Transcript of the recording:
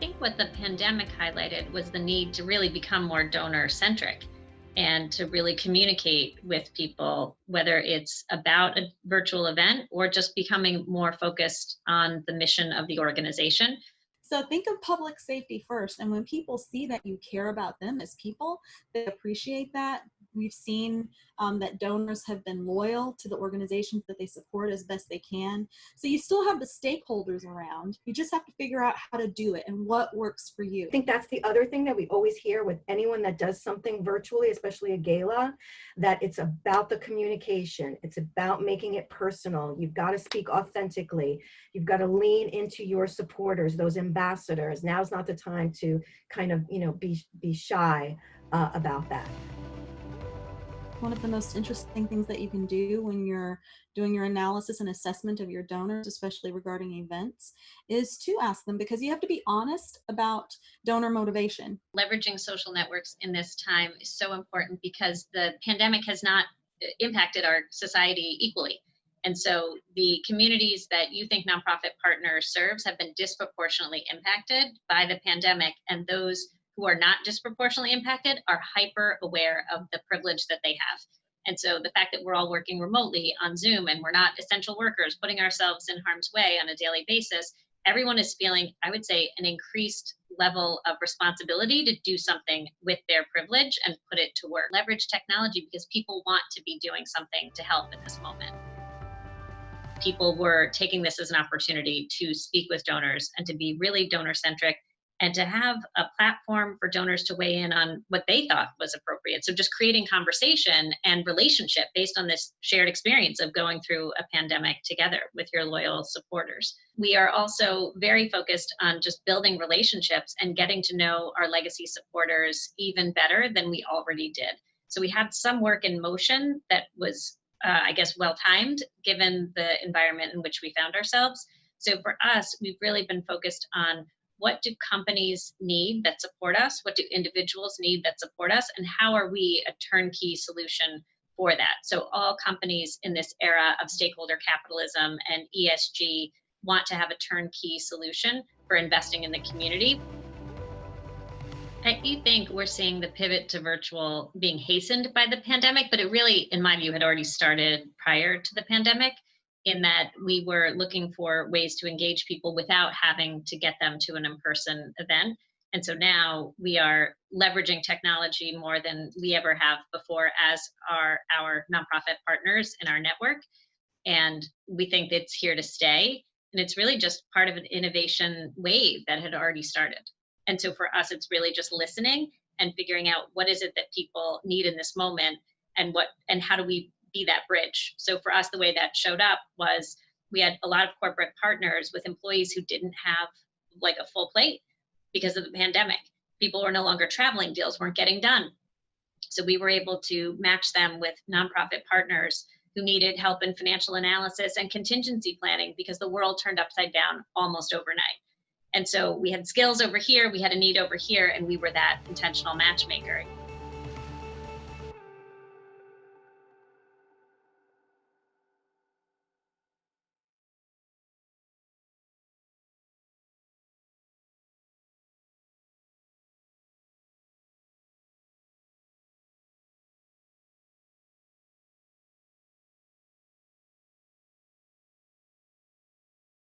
think what the pandemic highlighted was the need to really become more donor centric and to really communicate with people, whether it's about a virtual event or just becoming more focused on the mission of the organization. So think of public safety first. And when people see that you care about them as people, they appreciate that. We've seen that donors have been loyal to the organizations that they support as best they can. So you still have the stakeholders around. You just have to figure out how to do it and what works for you. I think that's the other thing that we always hear with anyone that does something virtually, especially a gala, that it's about the communication. It's about making it personal. You've got to speak authentically. You've got to lean into your supporters, those ambassadors. Now's not the time to kind of, be shy about that. One of the most interesting things that you can do when you're doing your analysis and assessment of your donors, especially regarding events, is to ask them, because you have to be honest about donor motivation. Leveraging social networks in this time is so important because the pandemic has not impacted our society equally. And so the communities that You Think Nonprofit Partners serves have been disproportionately impacted by the pandemic, and those who are not disproportionately impacted are hyper aware of the privilege that they have. And so the fact that we're all working remotely on Zoom and we're not essential workers putting ourselves in harm's way on a daily basis, everyone is feeling, I would say, an increased level of responsibility to do something with their privilege and put it to work. Leverage technology because people want to be doing something to help in this moment. People were taking this as an opportunity to speak with donors and to be really donor centric and to have a platform for donors to weigh in on what they thought was appropriate. So just creating conversation and relationship based on this shared experience of going through a pandemic together with your loyal supporters. We are also very focused on just building relationships and getting to know our legacy supporters even better than we already did. So we had some work in motion that was, well-timed given the environment in which we found ourselves. So for us, we've really been focused on what do companies need that support us? What do individuals need that support us? And how are we a turnkey solution for that? So all companies in this era of stakeholder capitalism and ESG want to have a turnkey solution for investing in the community. I do think we're seeing the pivot to virtual being hastened by the pandemic, but it really, in my view, had already started prior to the pandemic, in that we were looking for ways to engage people without having to get them to an in-person event. And so now we are leveraging technology more than we ever have before as our nonprofit partners in our network. And we think it's here to stay. And it's really just part of an innovation wave that had already started. And so for us, it's really just listening and figuring out what is it that people need in this moment and how do we be that bridge. So for us, the way that showed up was we had a lot of corporate partners with employees who didn't have like a full plate because of the pandemic. People were no longer traveling, deals weren't getting done. So we were able to match them with nonprofit partners who needed help in financial analysis and contingency planning because the world turned upside down almost overnight. And so we had skills over here, we had a need over here, and we were that intentional matchmaker.